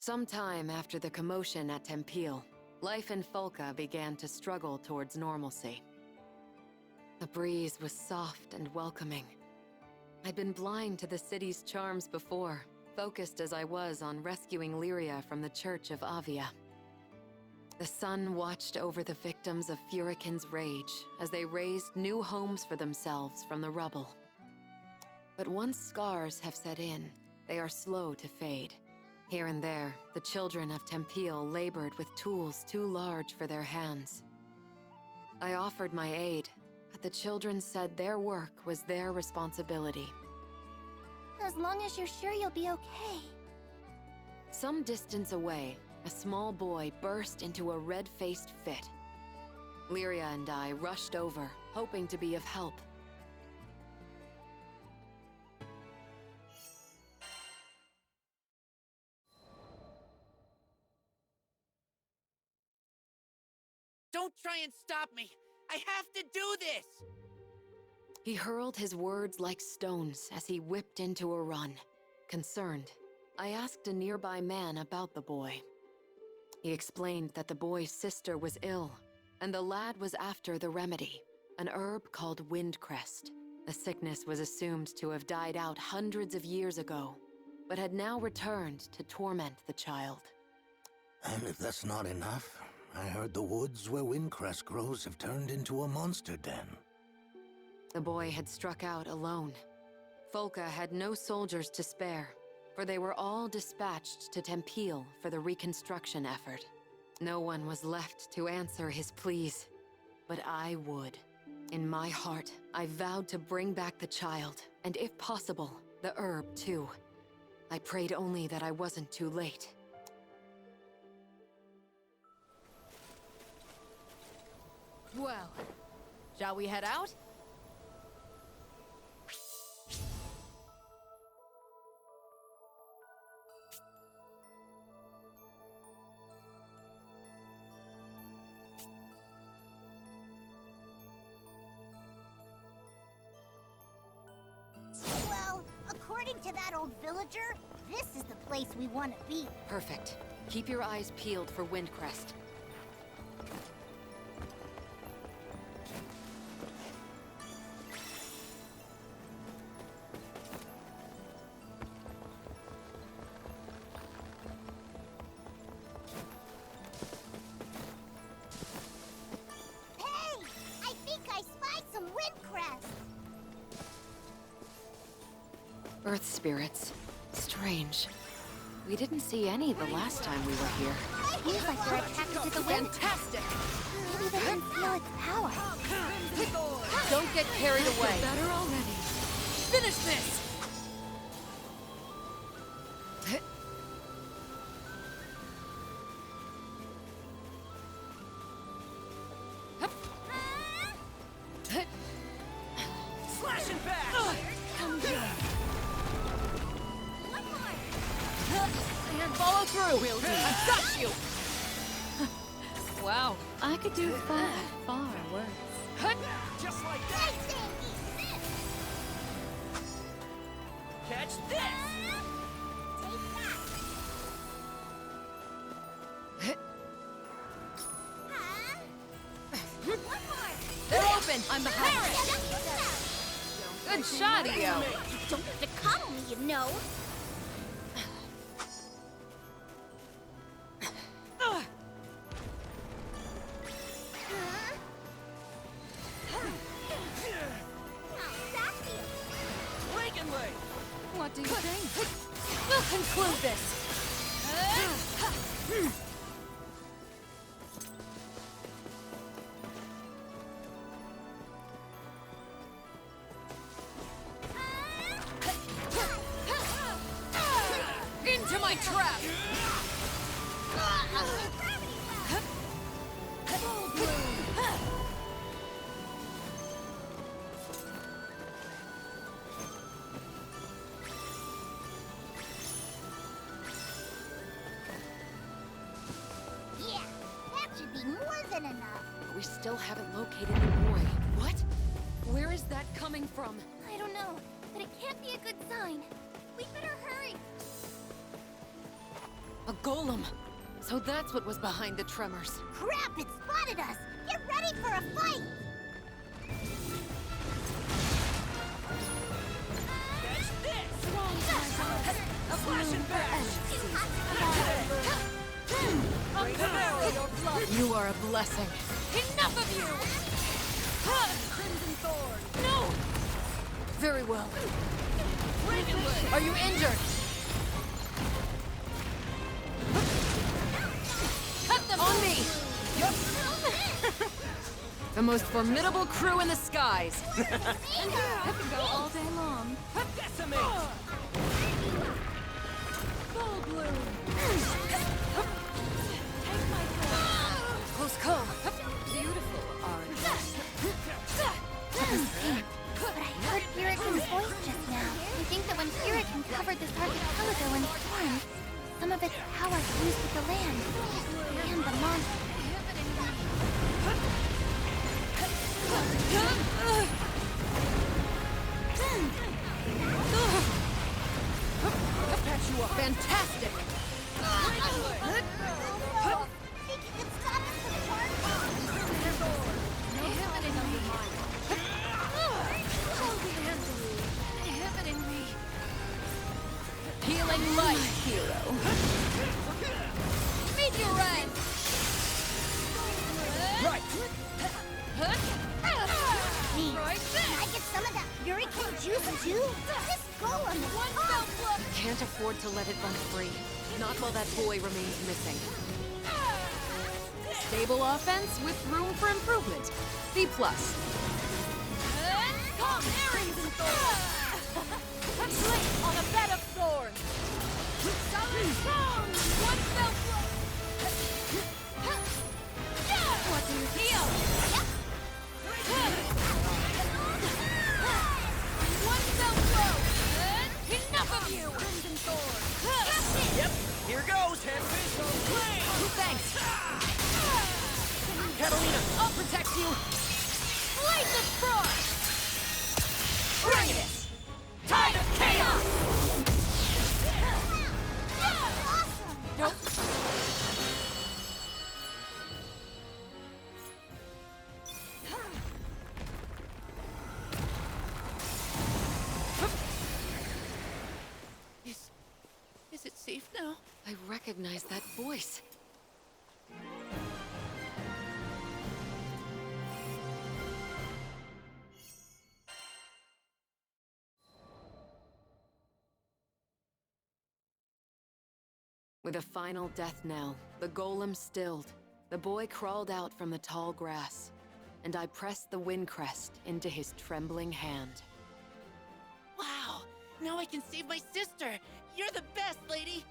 Sometime after the commotion at Tempeal, life in Folca began to struggle towards normalcy. The breeze was soft and welcoming. I'd been blind to the city's charms before, focused as I was on rescuing Lyria from the Church of Avia. The sun watched over the victims of Furikin's rage as they raised new homes for themselves from the rubble. But once scars have set in, they are slow to fade. Here and there, the children of Tempeal labored with tools too large for their hands. I offered my aid, but the children said their work was their responsibility. As long as you're sure you'll be okay. Some distance away, a small boy burst into a red-faced fit. Lyria and I rushed over, hoping to be of help. Don't try and stop me! I have to do this! He hurled his words like stones as he whipped into a run. Concerned, I asked a nearby man about the boy. He explained that the boy's sister was ill, and the lad was after the remedy, an herb called windcrest. The sickness was assumed to have died out hundreds of years ago, but had now returned to torment the child. And if that's not enough, I heard the woods where windcrest grows have turned into a monster den. The boy had struck out alone. Folca had no soldiers to spare, for they were all dispatched to Tempeal for the reconstruction effort. No one was left to answer his pleas, but I would. In my heart, I vowed to bring back the child, and if possible, the herb too. I prayed only that I wasn't too late. Well, shall we head out? Well, according to that old villager, this is the place we want to be. Perfect. Keep your eyes peeled for Windcrest. Hey! I think I spied some windcrest! Earth spirits. Strange. We didn't see any the last time we were here. Seems like they're attracted to the wind. Fantastic! Maybe they can feel its power. Don't get carried away. Better already. Finish this! Slashing back! Come here. And follow through. Will do. I've got you. Wow. I could do far worse. Just like that! Catch this! They're open. I'm behind. Good shot, Io. You don't have to coddle me, you know. Reaganly! What do you think? We'll conclude this. Into my trap! Yeah, that should be more than enough. But we still haven't located the boy. What? Where is that coming from? I don't know, but it can't be a good sign. We better hurry. A golem! So that's what was behind the tremors. Crap, it spotted us! Get ready for a fight! Catch this! A flash and bash! You are a blessing. Enough of you! Crimson Thorn! No! Very well. Ravenwood! Are you injured? Cut them On me! The most formidable crew in the skies. I can go all day long. Decimate! Full bloom. Close call. Beautiful, aren't they? But I heard Hurricane's voice just now. I think that when Hurricane covered this archipelago in storms, some of its power fused with the land and the monster. Fantastic! Think you can stop us from charging? Inhibiting me. Healing light, hero. Meteorite! Right! Hey, can I get some of that Hurricane juice too? This golem is awesome! Can't afford to let it run free. Not while that boy remains missing. Stable offense with room for improvement. B+. Come, Crimson Thorn! Slay on a bed of thorns! Solid stone! One fell blow! What do you feel? One fell blow! Enough of you! Crimson Thorn! Yep, here goes, Handfish! Flame! Thanks. Catalina! I'll protect you. Light the frost! Bring it! Tide of Chaos! Nope. Is it safe now? I recognize that voice. With a final death knell, the golem stilled. The boy crawled out from the tall grass, and I pressed the wind crest into his trembling hand. Wow! Now I can save my sister! You're the best, lady!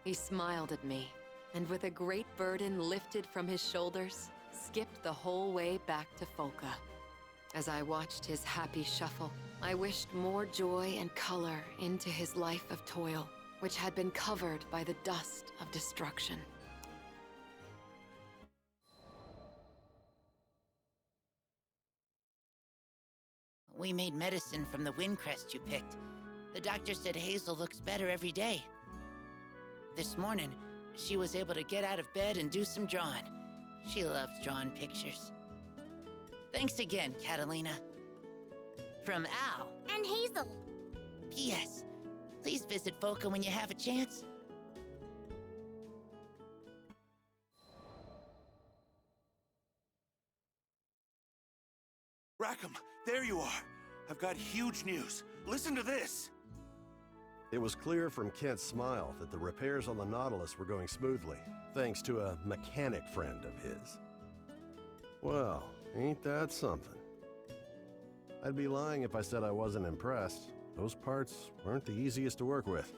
He smiled at me, and with a great burden lifted from his shoulders, skipped the whole way back to Folka. As I watched his happy shuffle, I wished more joy and color into his life of toil, which had been covered by the dust of destruction. We made medicine from the wind crest you picked. The doctor said Hazel looks better every day. This morning, she was able to get out of bed and do some drawing. She loves drawing pictures. Thanks again, Catalina. From Al. And Hazel. P.S. Please visit Folka when you have a chance. Rackham, there you are. I've got huge news. Listen to this. It was clear from Kent's smile that the repairs on the Nautilus were going smoothly, thanks to a mechanic friend of his. Well, ain't that something? I'd be lying if I said I wasn't impressed. Those parts weren't the easiest to work with.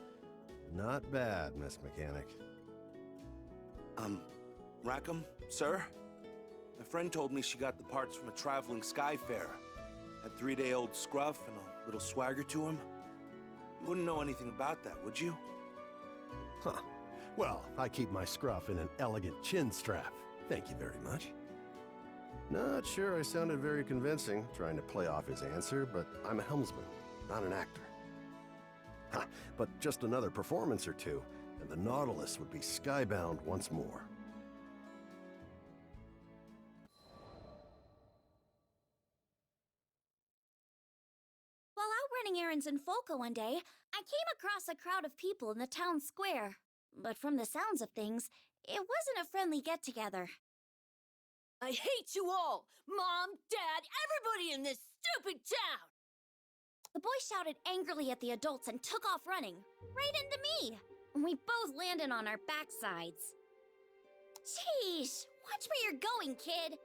Not bad, Miss Mechanic. Rackham, sir? My friend told me she got the parts from a traveling skyfarer. Had 3-day-old scruff and a little swagger to him. You wouldn't know anything about that, would you? Huh. Well, I keep my scruff in an elegant chin strap. Thank you very much. Not sure I sounded very convincing, trying to play off his answer, but I'm a helmsman, not an actor. Ha! But just another performance or two, and the Nautilus would be skybound once more. While out running errands in Folka one day, I came across a crowd of people in the town square. But from the sounds of things, it wasn't a friendly get-together. I hate you all! Mom, Dad, everybody in this stupid town! The boy shouted angrily at the adults and took off running, right into me. We both landed on our backsides. Sheesh, watch where you're going, kid.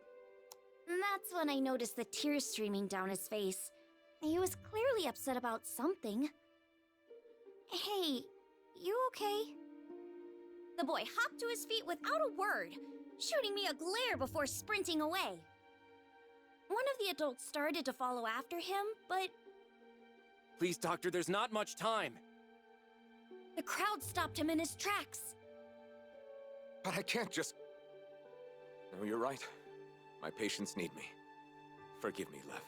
And that's when I noticed the tears streaming down his face. He was clearly upset about something. Hey, you okay? The boy hopped to his feet without a word, shooting me a glare before sprinting away. One of the adults started to follow after him, but... Please, Doctor, there's not much time. The crowd stopped him in his tracks. But I can't just... No, you're right. My patients need me. Forgive me, Lev.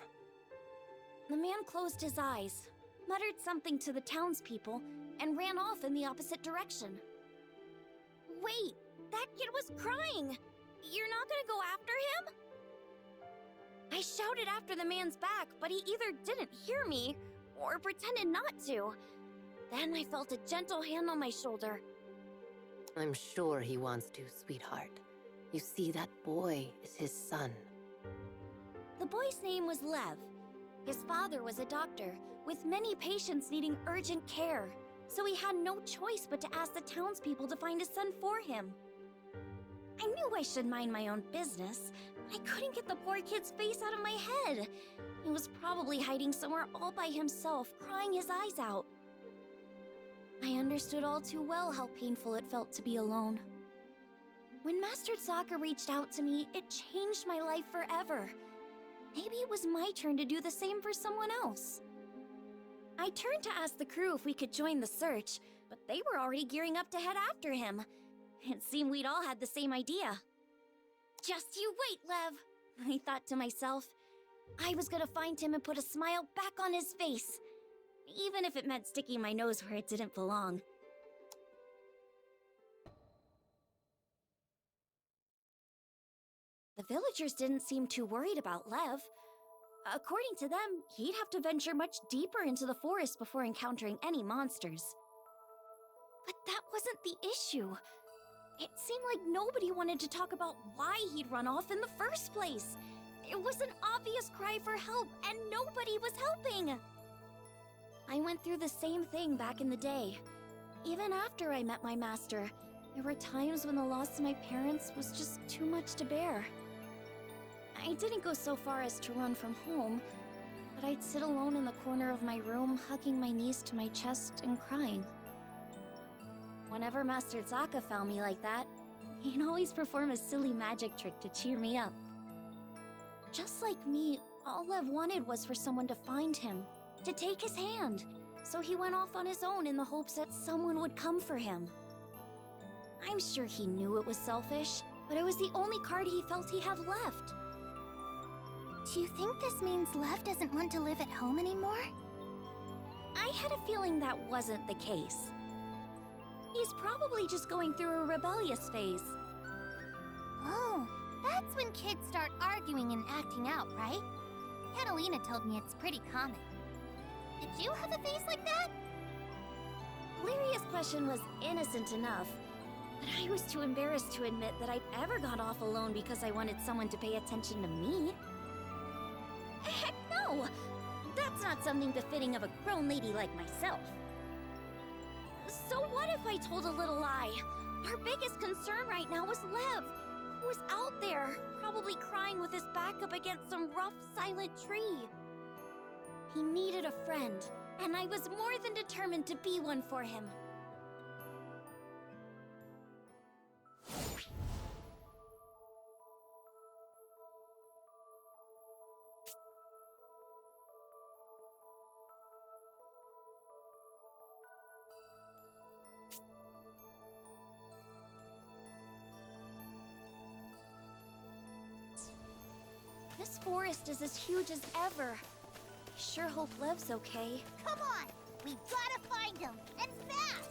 The man closed his eyes, muttered something to the townspeople, and ran off in the opposite direction. Wait, that kid was crying! You're not gonna go after him? I shouted after the man's back, but he either didn't hear me, or pretended not to. Then I felt a gentle hand on my shoulder. I'm sure he wants to, sweetheart. You see, that boy is his son. The boy's name was Lev. His father was a doctor, with many patients needing urgent care, so he had no choice but to ask the townspeople to find a son for him. I knew I should mind my own business. I couldn't get the poor kid's face out of my head. He was probably hiding somewhere all by himself, crying his eyes out. I understood all too well how painful it felt to be alone. When Master Sokka reached out to me, it changed my life forever. Maybe it was my turn to do the same for someone else. I turned to ask the crew if we could join the search, but they were already gearing up to head after him. It seemed we'd all had the same idea. Just you wait, Lev, I thought to myself. I was gonna find him and put a smile back on his face, even if it meant sticking my nose where it didn't belong. The villagers didn't seem too worried about Lev. According to them, he'd have to venture much deeper into the forest before encountering any monsters. But that wasn't the issue. It seemed like nobody wanted to talk about why he'd run off in the first place. It was an obvious cry for help, and nobody was helping. I went through the same thing back in the day. Even after I met my master, there were times when the loss of my parents was just too much to bear. I didn't go so far as to run from home, but I'd sit alone in the corner of my room, hugging my knees to my chest and crying. Whenever Master Sokka found me like that, he'd always perform a silly magic trick to cheer me up. Just like me, all Lev wanted was for someone to find him, to take his hand, so he went off on his own in the hopes that someone would come for him. I'm sure he knew it was selfish, but it was the only card he felt he had left. Do you think this means Lev doesn't want to live at home anymore? I had a feeling that wasn't the case. He's probably just going through a rebellious phase. Oh, that's when kids start arguing and acting out, right? Catalina told me it's pretty common. Did you have a face like that? Lyria's question was innocent enough, but I was too embarrassed to admit that I'd ever gone off alone because I wanted someone to pay attention to me. Heck no! That's not something befitting of a grown lady like myself. So what if I told a little lie? Our biggest concern right now was Lev, who was out there, probably crying with his back up against some rough, silent tree. He needed a friend, and I was more than determined to be one for him. This forest is as huge as ever. I sure hope Lev's okay. Come on! We gotta find him, and fast!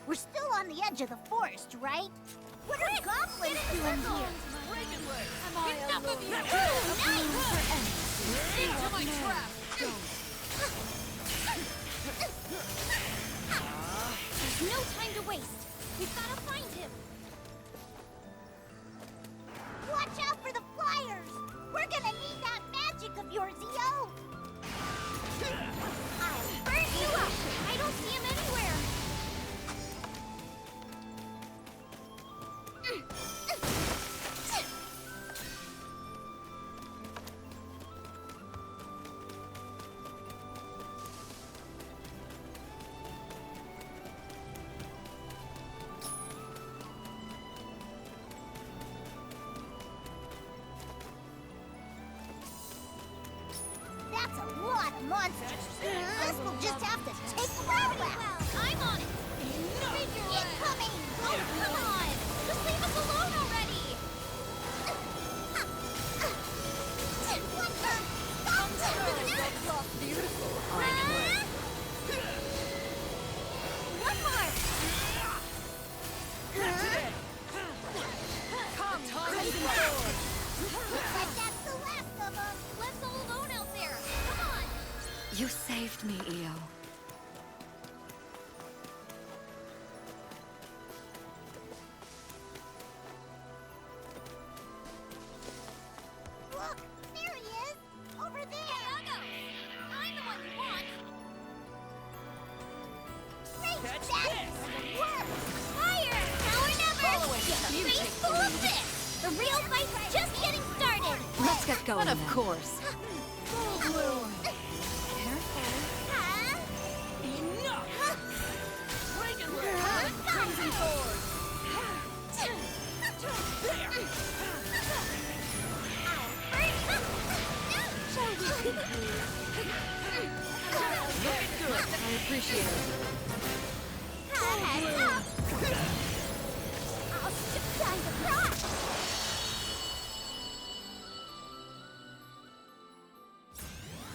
We're still on the edge of the forest, right? What are goblins doing here? Enough of you! Into my trap! There's no time to waste. We've got to find him. Watch out for the flyers! We're gonna need that magic of yours, yo! I'll burn you up. I don't see him anywhere. That's a lot of monsters. This will just have to take a while. I'm on it. Incoming! Oh, come on. Just leave us alone already. Beautiful. One more. Come, Looks like that's the last of them. Lev's all alone out there. Come on. You saved me, Io. Look, there he is. Over there. I'm the one you want. Great, that worked. Fire! Now or never! Face full of fish! The real fight's just getting started! Let's get going. But of then. course. Huh? Enough! Crimson Sword! I appreciate it. Heads up! I'll shoot down the cross!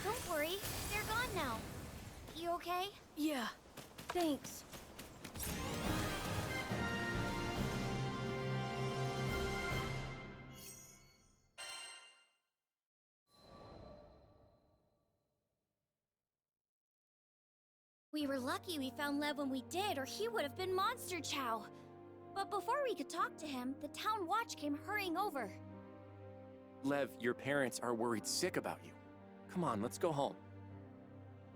Don't worry, they're gone now. You okay? Yeah, thanks. We were lucky we found Lev when we did, or he would have been Monster Chow. But before we could talk to him, the town watch came hurrying over. Lev, your parents are worried sick about you. Come on, let's go home.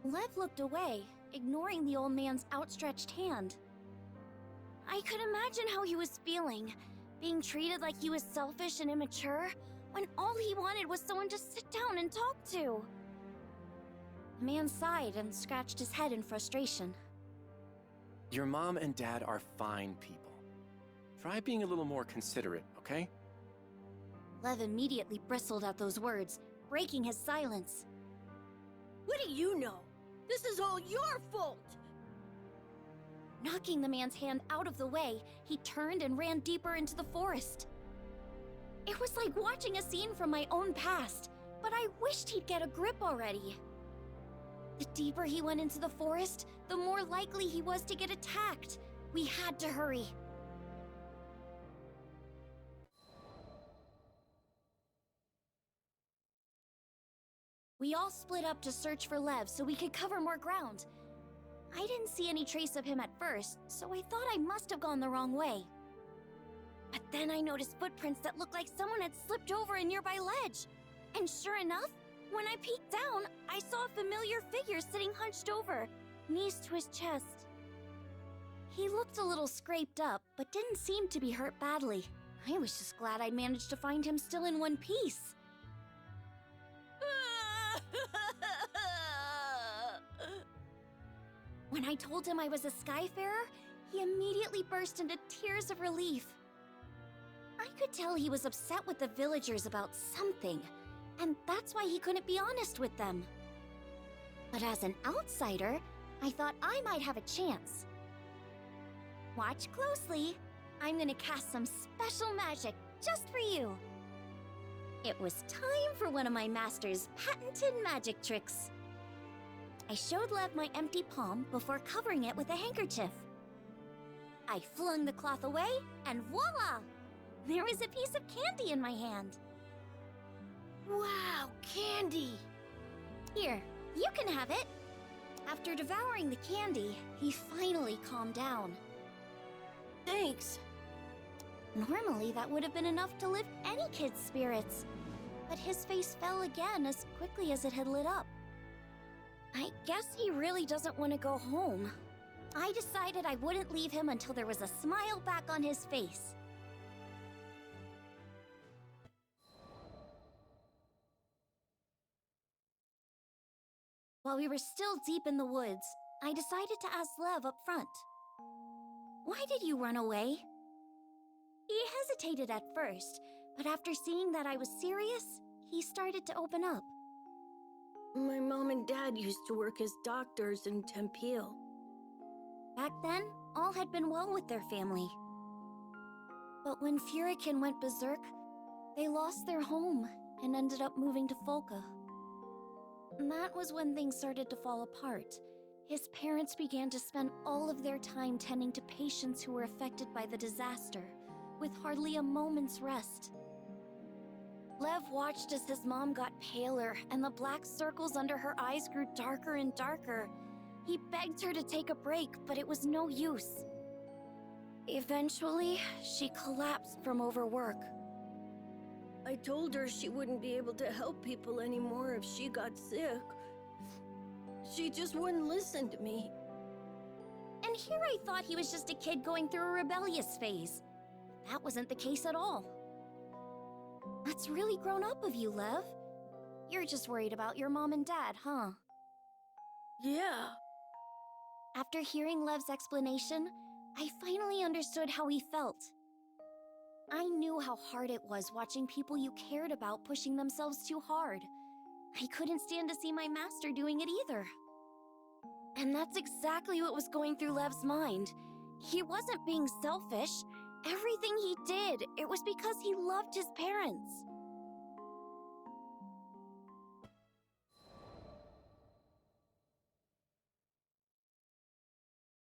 Lev looked away, ignoring the old man's outstretched hand. I could imagine how he was feeling, being treated like he was selfish and immature, when all he wanted was someone to sit down and talk to. The man sighed and scratched his head in frustration. Your mom and dad are fine people. Try being a little more considerate, okay? Lev immediately bristled at those words, breaking his silence. What do you know? This is all your fault! Knocking the man's hand out of the way, he turned and ran deeper into the forest. It was like watching a scene from my own past, but I wished he'd get a grip already. The deeper he went into the forest, the more likely he was to get attacked. We had to hurry. We all split up to search for Lev so we could cover more ground. I didn't see any trace of him at first, so I thought I must have gone the wrong way. But then I noticed footprints that looked like someone had slipped over a nearby ledge. And sure enough, when I peeked down, I saw a familiar figure sitting hunched over, knees to his chest. He looked a little scraped up, but didn't seem to be hurt badly. I was just glad I'd managed to find him still in one piece. When I told him I was a Skyfarer, he immediately burst into tears of relief. I could tell he was upset with the villagers about something, and that's why he couldn't be honest with them. But as an outsider, I thought I might have a chance. Watch closely. I'm gonna cast some special magic just for you. It was time for one of my master's patented magic tricks. I showed Lev my empty palm before covering it with a handkerchief. I flung the cloth away, and voila! There was a piece of candy in my hand. Wow, candy! Here, you can have it. After devouring the candy, he finally calmed down. Thanks. Normally, that would have been enough to lift any kid's spirits. But his face fell again as quickly as it had lit up. I guess he really doesn't want to go home. I decided I wouldn't leave him until there was a smile back on his face. While we were still deep in the woods, I decided to ask Lev up front. Why did you run away? He hesitated at first, but after seeing that I was serious, he started to open up. My mom and dad used to work as doctors in Tempeal. Back then, all had been well with their family. But when Furikin went berserk, they lost their home and ended up moving to Folka. That was when things started to fall apart. His parents began to spend all of their time tending to patients who were affected by the disaster, with hardly a moment's rest. Lev watched as his mom got paler and the black circles under her eyes grew darker and darker. He begged her to take a break, but it was no use. Eventually, she collapsed from overwork. I told her she wouldn't be able to help people anymore if she got sick. She just wouldn't listen to me. And here I thought he was just a kid going through a rebellious phase. That wasn't the case at all. That's really grown up of you, Lev. You're just worried about your mom and dad, huh? Yeah. After hearing Lev's explanation, I finally understood how he felt. I knew how hard it was watching people you cared about pushing themselves too hard. I couldn't stand to see my master doing it either. And that's exactly what was going through Lev's mind. He wasn't being selfish. Everything he did, it was because he loved his parents.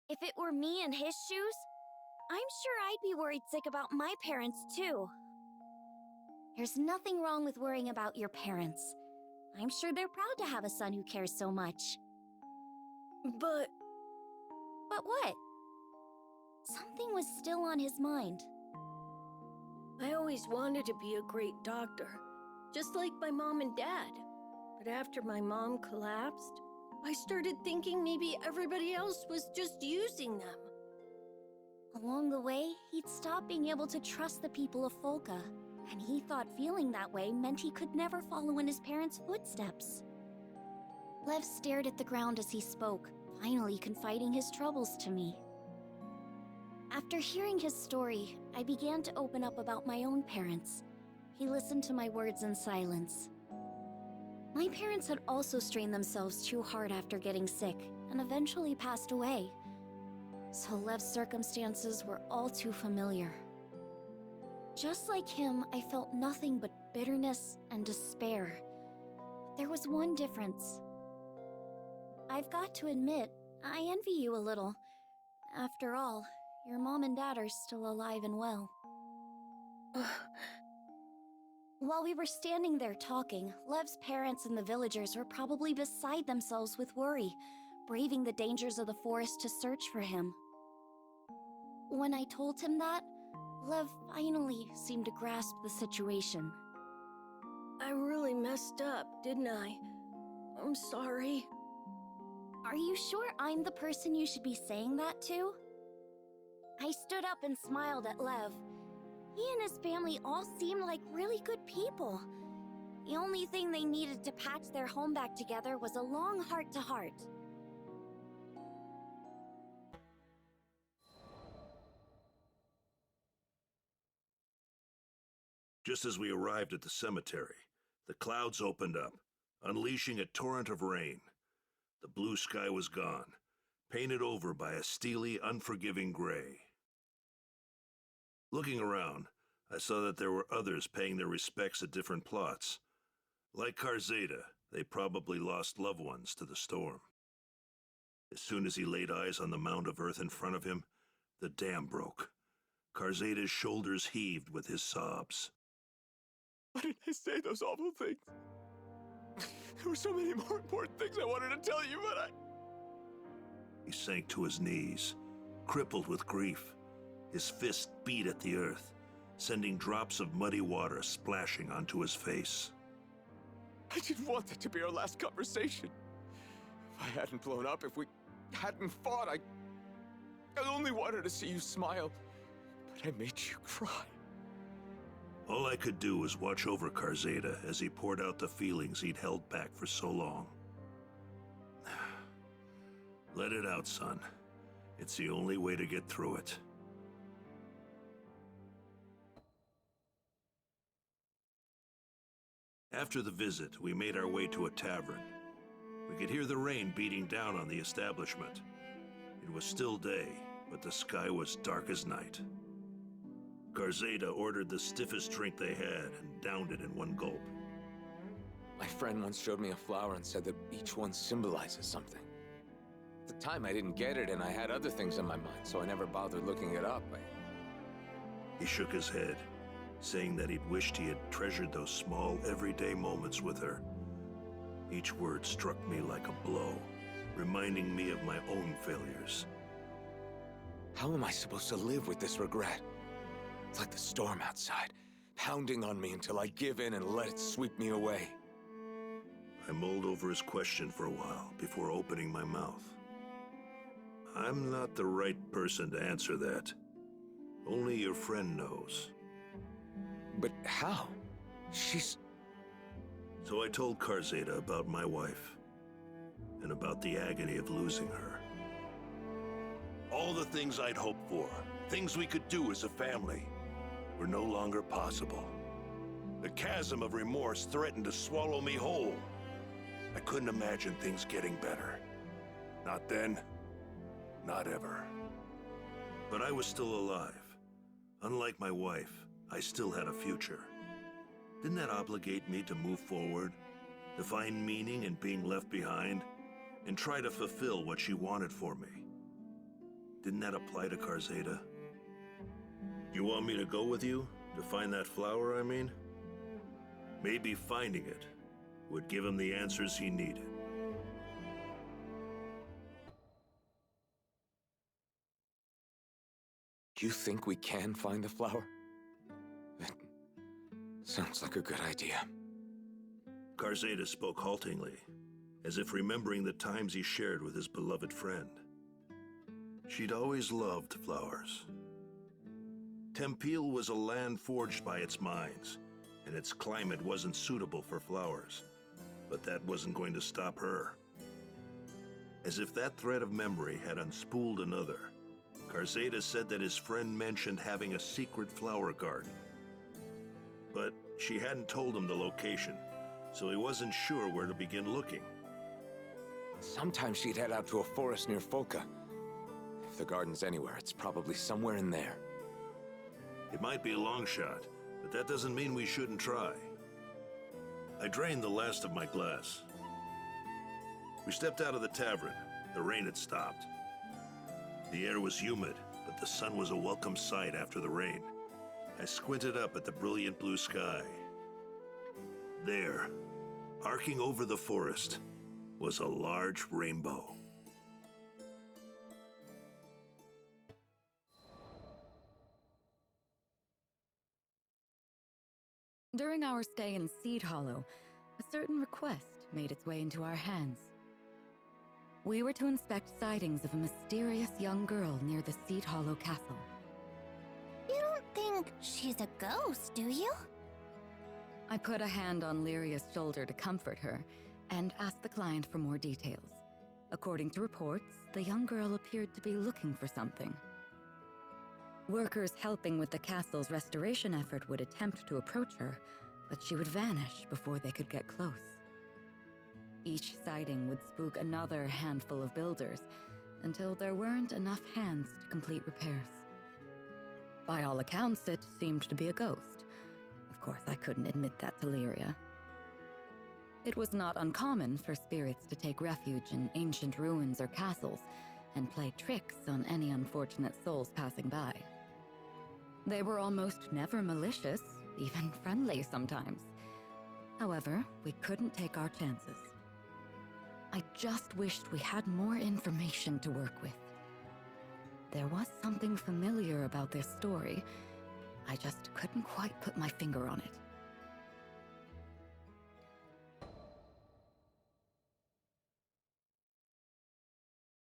If it were me in his shoes, I'm sure I'd be worried sick about my parents too. There's nothing wrong with worrying about your parents. I'm sure they're proud to have a son who cares so much. But what? Something was still on his mind. I always wanted to be a great doctor, just like my mom and dad. But after my mom collapsed, I started thinking maybe everybody else was just using them. Along the way, he'd stopped being able to trust the people of Folka, and he thought feeling that way meant he could never follow in his parents' footsteps. Lev stared at the ground as he spoke, finally confiding his troubles to me. After hearing his story, I began to open up about my own parents. He listened to my words in silence. My parents had also strained themselves too hard after getting sick, and eventually passed away. So Lev's circumstances were all too familiar. Just like him, I felt nothing but bitterness and despair. But there was one difference. I've got to admit, I envy you a little. After all, your mom and dad are still alive and well. While we were standing there talking, Lev's parents and the villagers were probably beside themselves with worry, braving the dangers of the forest to search for him. When I told him that, Lev finally seemed to grasp the situation. I really messed up, didn't I? I'm sorry. Are you sure I'm the person you should be saying that to? I stood up and smiled at Lev. He and his family all seemed like really good people. The only thing they needed to patch their home back together was a long heart-to-heart. Just as we arrived at the cemetery, the clouds opened up, unleashing a torrent of rain. The blue sky was gone, painted over by a steely, unforgiving gray. Looking around, I saw that there were others paying their respects at different plots. Like Karzeda, they probably lost loved ones to the storm. As soon as he laid eyes on the mound of earth in front of him, The dam broke. Karzada's shoulders heaved with his sobs. Why did I say those awful things? There were so many more important things I wanted to tell you, but He sank to his knees, crippled with grief. His fist beat at the earth, sending drops of muddy water splashing onto his face. I didn't want that to be our last conversation. If I hadn't blown up, if we hadn't fought, I only wanted to see you smile, but I made you cry. All I could do was watch over Karzada as he poured out the feelings he'd held back for so long. Let it out, son. It's the only way to get through it. After the visit, we made our way to a tavern. We could hear the rain beating down on the establishment. It was still day, but the sky was dark as night. Karzada ordered the stiffest drink they had and downed it in one gulp. My friend once showed me a flower and said that each one symbolizes something. At the time, I didn't get it, and I had other things in my mind, so I never bothered looking it up. He shook his head, saying that he'd wished he had treasured those small, everyday moments with her. Each word struck me like a blow, reminding me of my own failures. How am I supposed to live with this regret? It's like the storm outside, pounding on me until I give in and let it sweep me away. I mulled over his question for a while before opening my mouth. I'm not the right person to answer that. Only your friend knows. But how? She's... So I told Karzada about my wife, and about the agony of losing her. All the things I'd hoped for, things we could do as a family, were no longer possible. The chasm of remorse threatened to swallow me whole. I couldn't imagine things getting better. Not then, not ever. But I was still alive. Unlike my wife, I still had a future. Didn't that obligate me to move forward, to find meaning in being left behind, and try to fulfill what she wanted for me? Didn't that apply to Karzada? You want me to go with you? To find that flower, I mean? Maybe finding it would give him the answers he needed. You think we can find the flower? That sounds like a good idea. Karzada spoke haltingly, as if remembering the times he shared with his beloved friend. She'd always loved flowers. Tempeal was a land forged by its mines, and its climate wasn't suitable for flowers. But that wasn't going to stop her. As if that thread of memory had unspooled another, Karzada said that his friend mentioned having a secret flower garden. But she hadn't told him the location, so he wasn't sure where to begin looking. Sometimes she'd head out to a forest near Folka. If the garden's anywhere, it's probably somewhere in there. It might be a long shot, but that doesn't mean we shouldn't try. I drained the last of my glass. We stepped out of the tavern. The rain had stopped. The air was humid, but the sun was a welcome sight after the rain. I squinted up at the brilliant blue sky. There, arcing over the forest, was a large rainbow. During our stay in Seed Hollow, a certain request made its way into our hands. We were to inspect sightings of a mysterious young girl near the Seed Hollow castle. You don't think she's a ghost, do you? I put a hand on Lyria's shoulder to comfort her, and asked the client for more details. According to reports, the young girl appeared to be looking for something. Workers helping with the castle's restoration effort would attempt to approach her, but she would vanish before they could get close. Each sighting would spook another handful of builders, until there weren't enough hands to complete repairs. By all accounts, it seemed to be a ghost. Of course, I couldn't admit that to Lyria. It was not uncommon for spirits to take refuge in ancient ruins or castles, and play tricks on any unfortunate souls passing by. They were almost never malicious, even friendly sometimes. However, we couldn't take our chances. I just wished we had more information to work with. There was something familiar about this story. I just couldn't quite put my finger on it.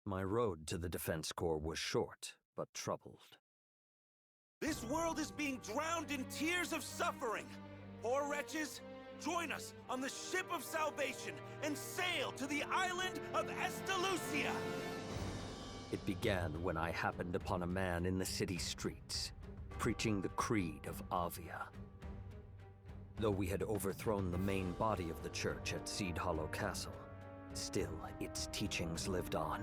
My road to the Defense Corps was short, but troubled. This world is being drowned in tears of suffering. Poor wretches, join us on the ship of salvation and sail to the island of Estalucia. It began when I happened upon a man in the city streets, preaching the creed of Avia. Though we had overthrown the main body of the church at Seed Hollow Castle, still its teachings lived on.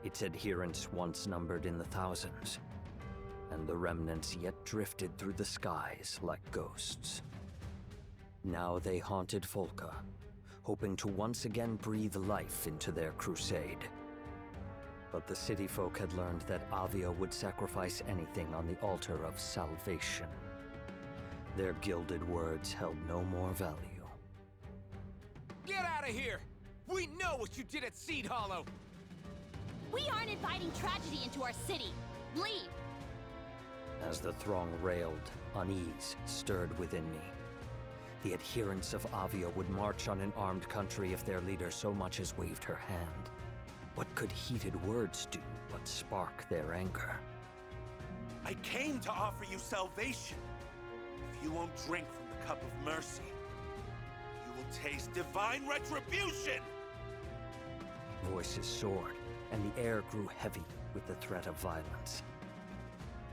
Its adherents once numbered in the thousands, and the remnants yet drifted through the skies like ghosts. Now they haunted Folka, hoping to once again breathe life into their crusade. But the city folk had learned that Avia would sacrifice anything on the altar of salvation. Their gilded words held no more value. Get out of here! We know what you did at Seed Hollow! We aren't inviting tragedy into our city. Leave! As the throng railed, unease stirred within me. The adherents of Avia would march on an armed country if their leader so much as waved her hand. What could heated words do but spark their anger? I came to offer you salvation. If you won't drink from the cup of mercy, you will taste divine retribution! Voices soared, and the air grew heavy with the threat of violence.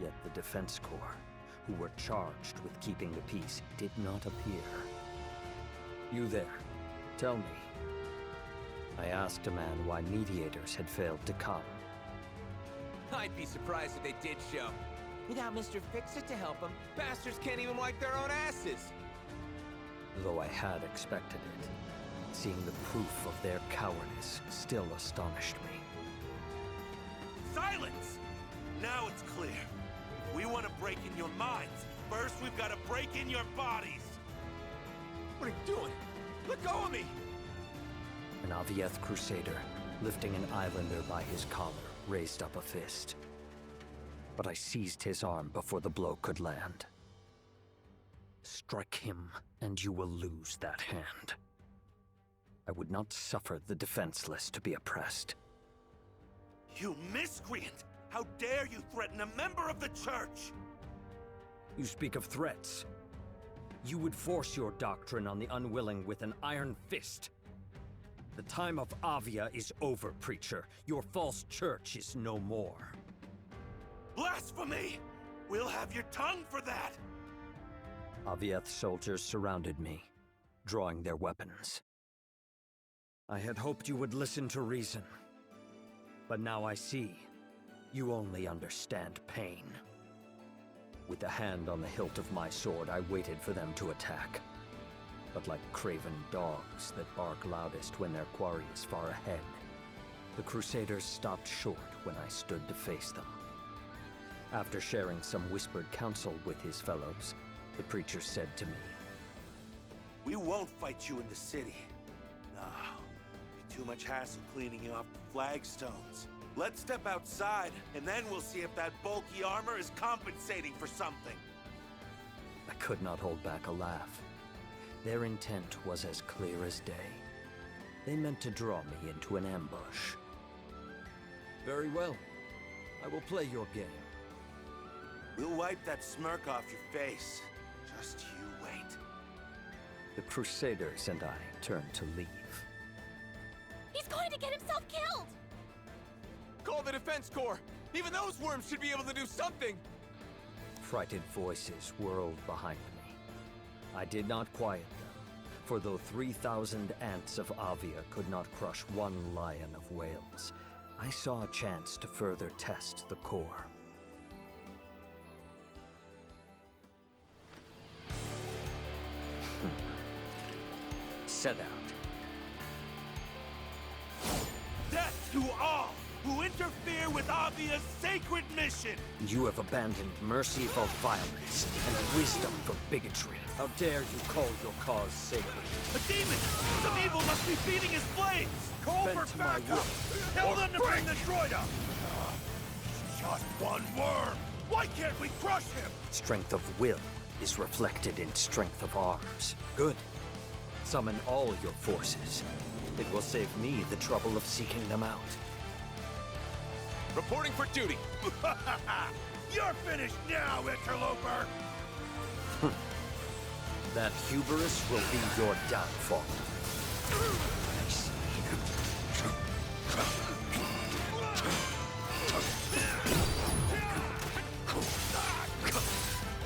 Yet the Defense Corps, who were charged with keeping the peace, did not appear. You there, tell me. I asked a man why mediators had failed to come. I'd be surprised if they did show. Without Mr. Fix-It to help them, bastards can't even wipe their own asses! Though I had expected it, seeing the proof of their cowardice still astonished me. Silence! Now it's clear. If we want to break in your minds, first we've got to break in your bodies! What are you doing? Let go of me! An Avieth crusader, lifting an islander by his collar, raised up a fist. But I seized his arm before the blow could land. Strike him, and you will lose that hand. I would not suffer the defenseless to be oppressed. You miscreant! How dare you threaten a member of the church! You speak of threats. You would force your doctrine on the unwilling with an iron fist. The time of Avia is over, preacher. Your false church is no more. Blasphemy! We'll have your tongue for that! Avieth soldiers surrounded me, drawing their weapons. I had hoped you would listen to reason. But now I see, you only understand pain. With a hand on the hilt of my sword, I waited for them to attack. But like craven dogs that bark loudest when their quarry is far ahead, the Crusaders stopped short when I stood to face them. After sharing some whispered counsel with his fellows, the preacher said to me, We won't fight you in the city. No, be too much hassle cleaning you off the flagstones. Let's step outside, and then we'll see if that bulky armor is compensating for something. I could not hold back a laugh. Their intent was as clear as day. They meant to draw me into an ambush. Very well. I will play your game. We'll wipe that smirk off your face. Just you wait. The Crusaders and I turned to leave. He's going to get himself killed! Call the Defense Corps! Even those worms should be able to do something! Frightened voices whirled behind me. I did not quiet them, for though 3,000 ants of Avia could not crush one lion of Wales, I saw a chance to further test the core. Set out. Death to all! who interfere with Avia's sacred mission! You have abandoned mercy for violence and wisdom for bigotry. How dare you call your cause sacred? A demon! Some evil must be feeding his flames! Call Bend for to my backup! will. Tell them to bring the droid up! Just one worm! Why can't we crush him? Strength of will is reflected in strength of arms. Good. Summon all your forces. It will save me the trouble of seeking them out. Reporting for duty. You're finished now, interloper! That hubris will be your downfall.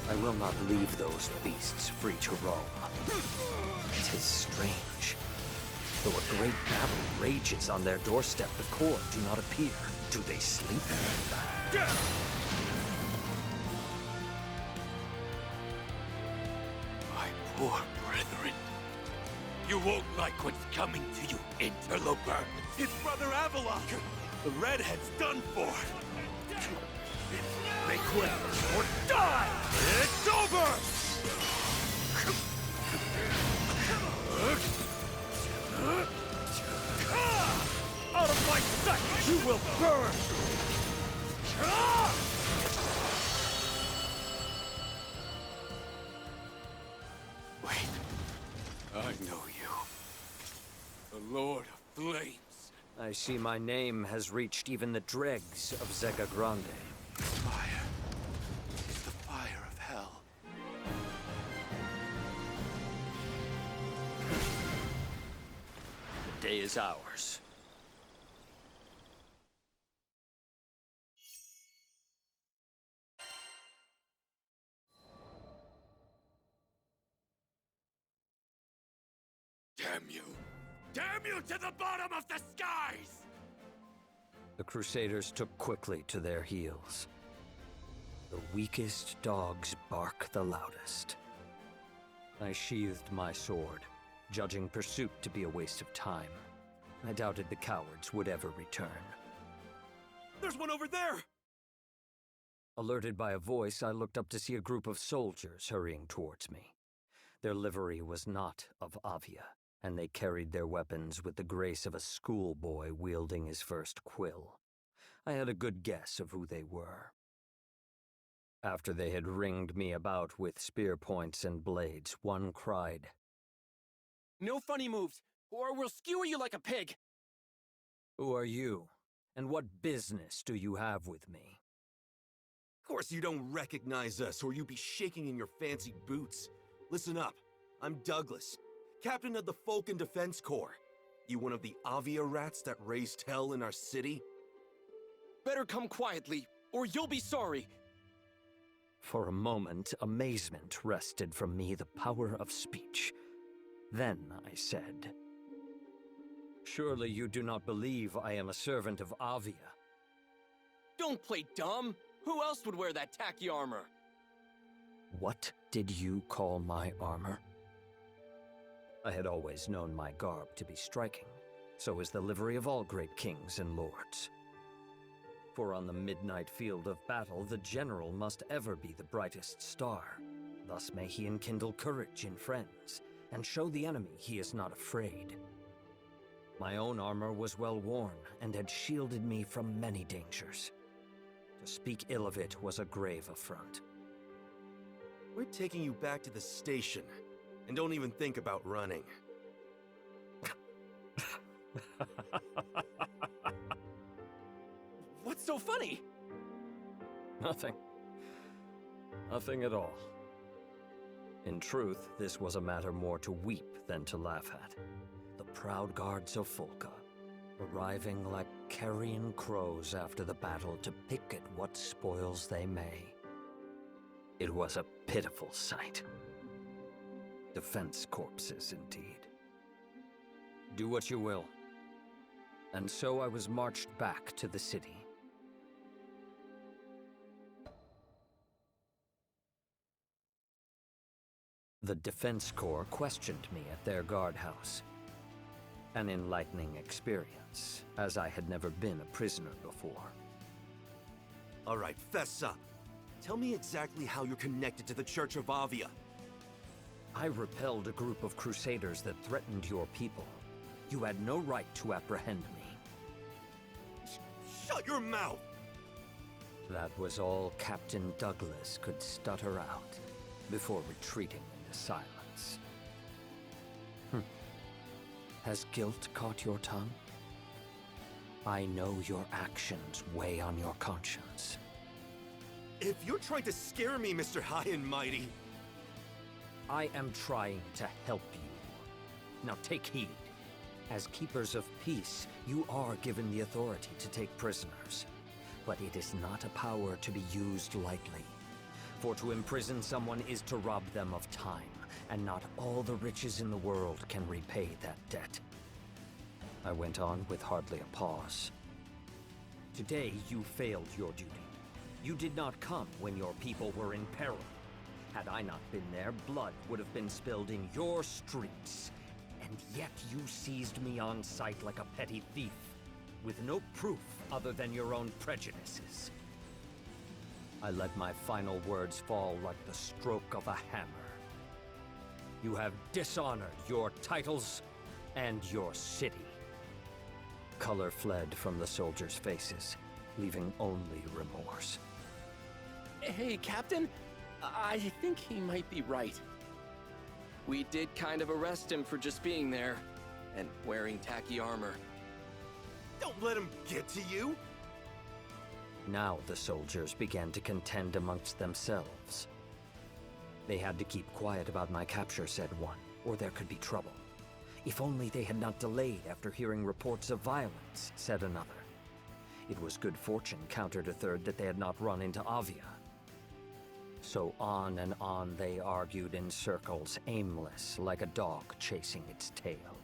I will not leave those beasts free to roam. 'Tis strange. Though a great battle rages on their doorstep, the Corps do not appear. Do they sleep? My poor brethren. You won't like what's coming to you, interloper. It's Brother Avalok. The redhead's done for. Make way or die! It's over! Out of my sight! You will burn! Wait. I know you. The Lord of Flames. I see my name has reached even the dregs of Zega Grande. Fire is the fire of hell. The day is ours. Damn you! Damn you to the bottom of the skies! The Crusaders took quickly to their heels. The weakest dogs bark the loudest. I sheathed my sword, judging pursuit to be a waste of time. I doubted the cowards would ever return. There's one over there! Alerted by a voice, I looked up to see a group of soldiers hurrying towards me. Their livery was not of Avia, and they carried their weapons with the grace of a schoolboy wielding his first quill. I had a good guess of who they were. After they had ringed me about with spear points and blades, one cried, No funny moves, or we'll skewer you like a pig! "Who are you, and what business do you have with me?" Of course you don't recognize us, or you'd be shaking in your fancy boots. Listen up, I'm Douglas, captain of the Falcon Defense Corps. You one of the Avia rats that raised hell in our city? Better come quietly, or you'll be sorry! For a moment, amazement wrested from me the power of speech. Then I said, "Surely you do not believe I am a servant of Avia?" Don't play dumb! Who else would wear that tacky armor? What did you call my armor? I had always known my garb to be striking. So is the livery of all great kings and lords. For on the midnight field of battle, the general must ever be the brightest star. Thus may he enkindle courage in friends, and show the enemy he is not afraid. My own armor was well worn, and had shielded me from many dangers. To speak ill of it was a grave affront. We're taking you back to the station, and don't even think about running. What's so funny? Nothing. Nothing at all. In truth, this was a matter more to weep than to laugh at. The proud guards of Folka, arriving like carrion crows after the battle to pick at what spoils they may. It was a pitiful sight. Defense corpses, indeed. Do what you will. And so I was marched back to the city. The Defense Corps questioned me at their guardhouse. An enlightening experience, as I had never been a prisoner before. All right, fess up. Tell me exactly how you're connected to the Church of Avia. I repelled a group of crusaders that threatened your people. You had no right to apprehend me. Shut your mouth! That was all Captain Douglas could stutter out before retreating into silence. Has guilt caught your tongue? I know your actions weigh on your conscience. If you're trying to scare me, Mr. High and Mighty... I am trying to help you. Now take heed. As keepers of peace, you are given the authority to take prisoners. But it is not a power to be used lightly. For to imprison someone is to rob them of time, and not all the riches in the world can repay that debt. I went on with hardly a pause. Today you failed your duty. You did not come when your people were in peril. Had I not been there, blood would have been spilled in your streets. And yet you seized me on sight like a petty thief, with no proof other than your own prejudices. I let my final words fall like the stroke of a hammer. You have dishonored your titles and your city. Color fled from the soldiers' faces, leaving only remorse. Hey, Captain. I think he might be right. We did kind of arrest him for just being there and wearing tacky armor. Don't let him get to you! Now the soldiers began to contend amongst themselves. They had to keep quiet about my capture, said one, or there could be trouble. If only they had not delayed after hearing reports of violence, said another. It was good fortune, countered a third, that they had not run into Avia. So on and on they argued in circles, aimless, like a dog chasing its tail.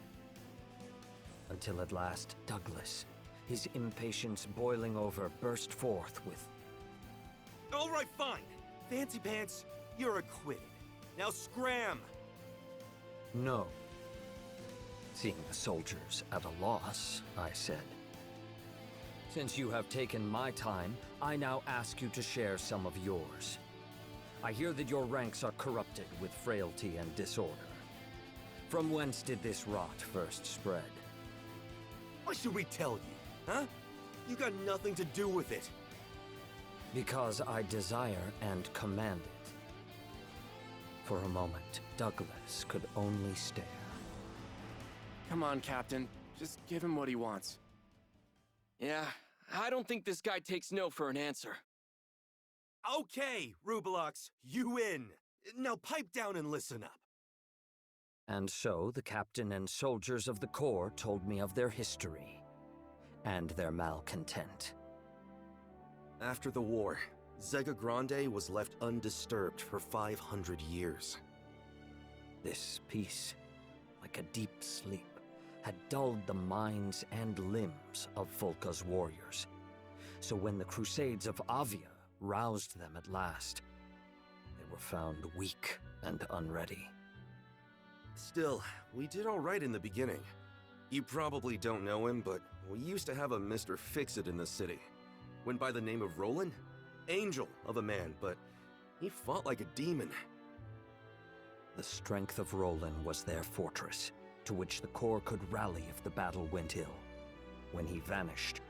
Until at last, Douglas, his impatience boiling over, burst forth with... All right, fine. Fancy Pants, you're acquitted. Now scram! No. Seeing the soldiers at a loss, I said. Since you have taken my time, I now ask you to share some of yours. I hear that your ranks are corrupted with frailty and disorder. From whence did this rot first spread? Why should we tell you, huh? You got nothing to do with it. Because I desire and command it. For a moment, Douglas could only stare. Come on, Captain. Just give him what he wants. Yeah, I don't think this guy takes no for an answer. Okay, Rubelox, you win. Now pipe down and listen up. And so the captain and soldiers of the Corps told me of their history and their malcontent. After the war, Zega Grande was left undisturbed for 500 years. This peace, like a deep sleep, had dulled the minds and limbs of Volca's warriors. So when the Crusades of Avia roused them at last, they were found weak and unready. Still, we did all right in the beginning. You probably don't know him, but we used to have a Mr. Fix-It in the city. Went by the name of Roland? Angel of a man, but he fought like a demon. The strength of Roland was their fortress, to which the Corps could rally if the battle went ill. When he vanished,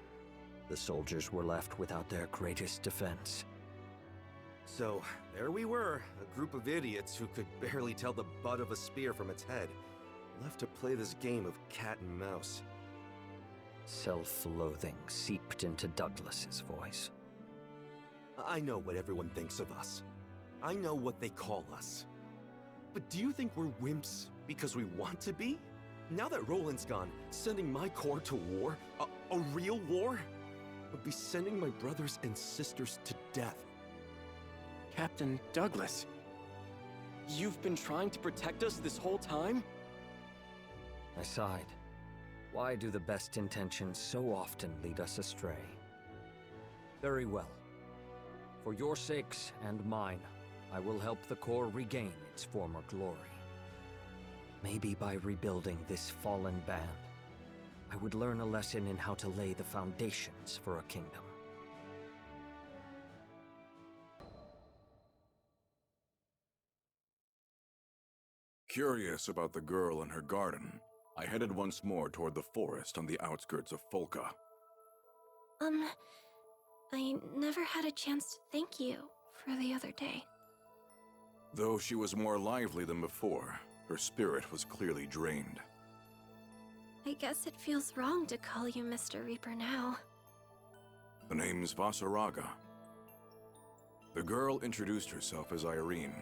the soldiers were left without their greatest defense. So, there we were, a group of idiots who could barely tell the butt of a spear from its head, left to play this game of cat and mouse. Self-loathing seeped into Douglas's voice. I know what everyone thinks of us. I know what they call us. But do you think we're wimps because we want to be? Now that Roland's gone, sending my Corps to war, a real war, would be sending my brothers and sisters to death. Captain Douglas, you've been trying to protect us this whole time? I sighed. Why do the best intentions so often lead us astray? Very well. For your sakes and mine, I will help the Corps regain its former glory. Maybe by rebuilding this fallen band I would learn a lesson in how to lay the foundations for a kingdom. Curious about the girl and her garden, I headed once more toward the forest on the outskirts of Folka. I never had a chance to thank you for the other day. Though she was more lively than before, her spirit was clearly drained. I guess it feels wrong to call you Mr. Reaper now. The name's Vasaraga. The girl introduced herself as Irene.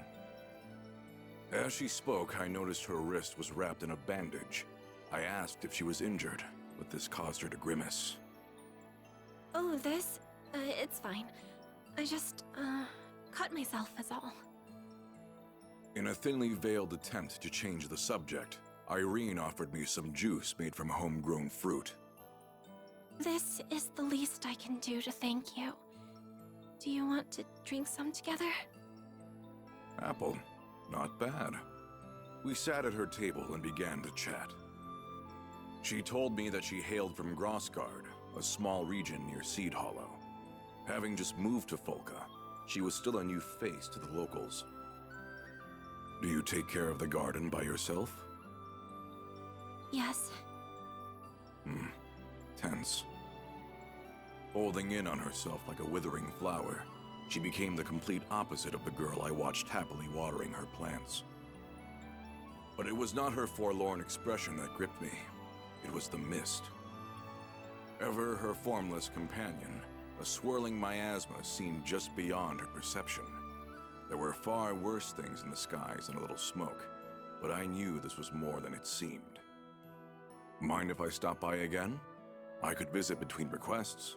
As she spoke, I noticed her wrist was wrapped in a bandage. I asked if she was injured, but this caused her to grimace. Oh, this? It's fine. I just, cut myself is all. In a thinly veiled attempt to change the subject, Irene offered me some juice made from homegrown fruit. This is the least I can do to thank you. Do you want to drink some together? Apple. Not bad. We sat at her table and began to chat. She told me that she hailed from Grossgard, a small region near Seed Hollow. Having just moved to Folka, she was still a new face to the locals. Do you take care of the garden by yourself? Yes. Tense. Holding in on herself like a withering flower, she became the complete opposite of the girl I watched happily watering her plants. But it was not her forlorn expression that gripped me. It was the mist. Ever her formless companion, a swirling miasma seen just beyond her perception. There were far worse things in the skies than a little smoke, but I knew this was more than it seemed. Mind if I stop by again? I could visit between requests.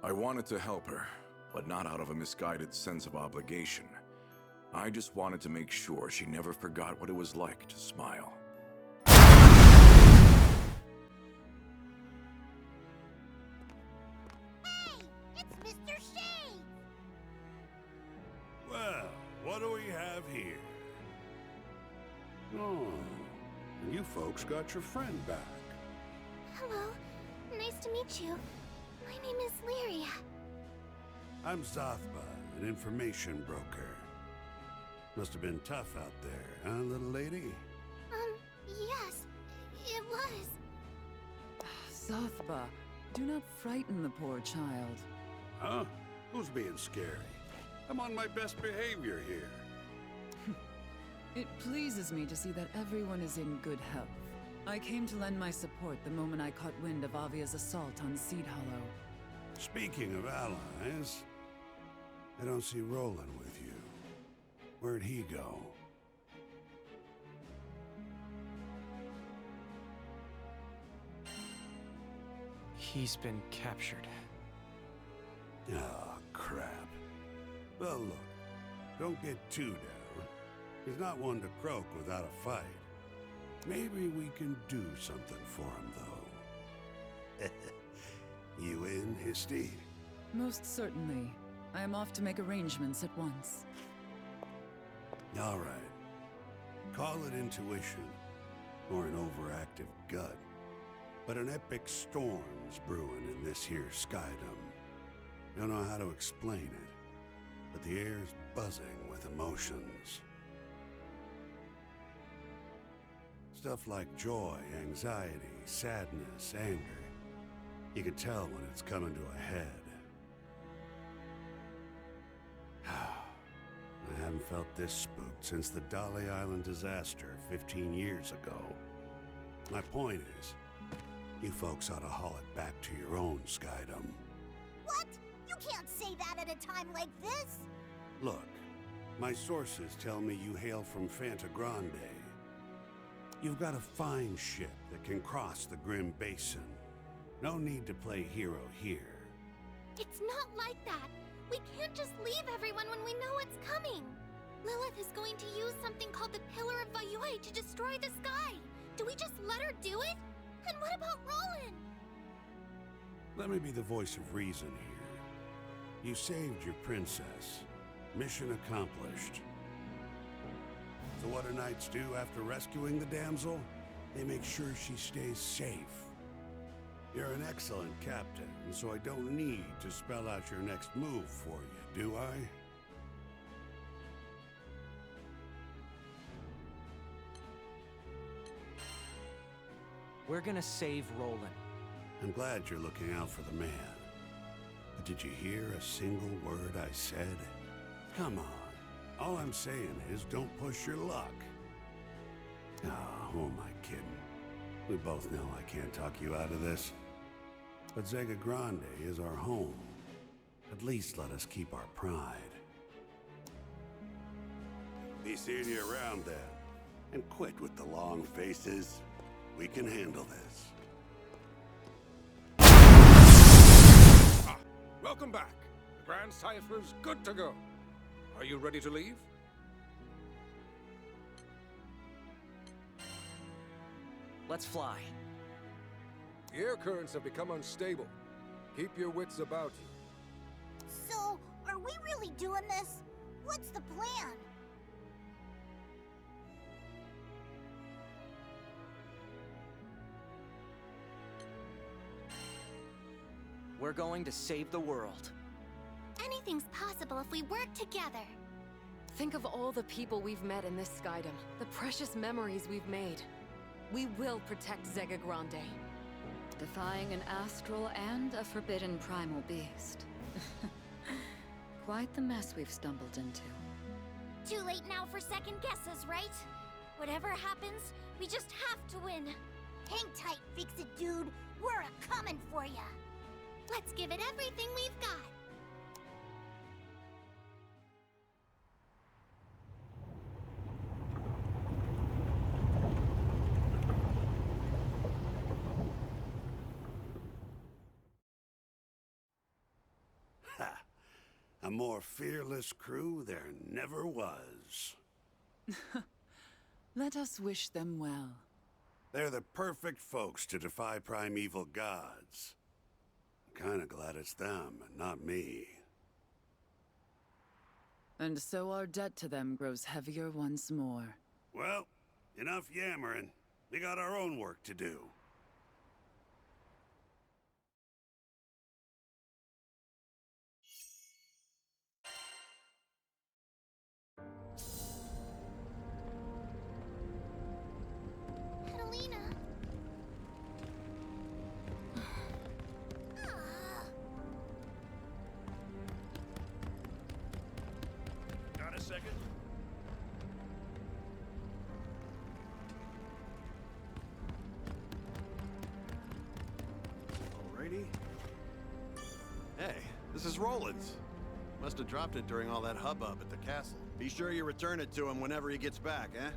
I wanted to help her, but not out of a misguided sense of obligation. I just wanted to make sure she never forgot what it was like to smile. Hey, it's Mr. Shades! Well, what do we have here? Oh, you folks got your friend back. Hello, nice to meet you. My name is Lyria. I'm Zathba, an information broker. Must have been tough out there, huh, little lady? Yes, it was. Zathba, do not frighten the poor child. Huh? Who's being scary? I'm on my best behavior here. It pleases me to see that everyone is in good health. I came to lend my support the moment I caught wind of Avia's assault on Seed Hollow. Speaking of allies, I don't see Roland with you. Where'd he go? He's been captured. Oh, crap. Well, look, don't get too down. He's not one to croak without a fight. Maybe we can do something for him, though. You in, Histy? Most certainly. I am off to make arrangements at once. All right. Call it intuition, or an overactive gut. But an epic storm's brewing in this here skydom. Don't know how to explain it, but the air's buzzing with emotions. Stuff like joy, anxiety, sadness, anger. You can tell when it's coming to a head. I haven't felt this spooked since the Dolly Island disaster 15 years ago. My point is, you folks ought to haul it back to your own skydom. What? You can't say that at a time like this! Look, my sources tell me you hail from Fanta Grande. You've got a fine ship that can cross the Grim Basin. No need to play hero here. It's not like that! We can't just leave everyone when we know it's coming! Lilith is going to use something called the Pillar of Vayui to destroy the sky! Do we just let her do it? And what about Roland? Let me be the voice of reason here. You saved your princess. Mission accomplished. So what do knights do after rescuing the damsel? They make sure she stays safe. You're an excellent captain, so I don't need to spell out your next move for you, do I? We're gonna save Roland. I'm glad you're looking out for the man. But did you hear a single word I said? Come on. All I'm saying is don't push your luck. Ah, who am I kidding? We both know I can't talk you out of this. But Zega Grande is our home. At least let us keep our pride. Be seeing you around then. And quit with the long faces. We can handle this. Welcome back. The Grand Cipher's good to go. Are you ready to leave? Let's fly. The air currents have become unstable. Keep your wits about you. So, are we really doing this? What's the plan? We're going to save the world. Anything's possible if we work together. Think of all the people we've met in this skydom, the precious memories we've made. We will protect Zega Grande. Defying an astral and a forbidden primal beast. Quite the mess we've stumbled into. Too late now for second guesses, right? Whatever happens, we just have to win. Hang tight, Fix-It Dude. We're a-comin' for ya. Let's give it everything we've got. Ha! A more fearless crew there never was. Let us wish them well. They're the perfect folks to defy primeval gods. I'm kinda glad it's them and not me. And so our debt to them grows heavier once more. Well, enough yammering. We got our own work to do. Catalina. Got a second? Alrighty. Hey, this is Roland's. Must have dropped it during all that hubbub at the castle. Be sure you return it to him whenever he gets back, eh?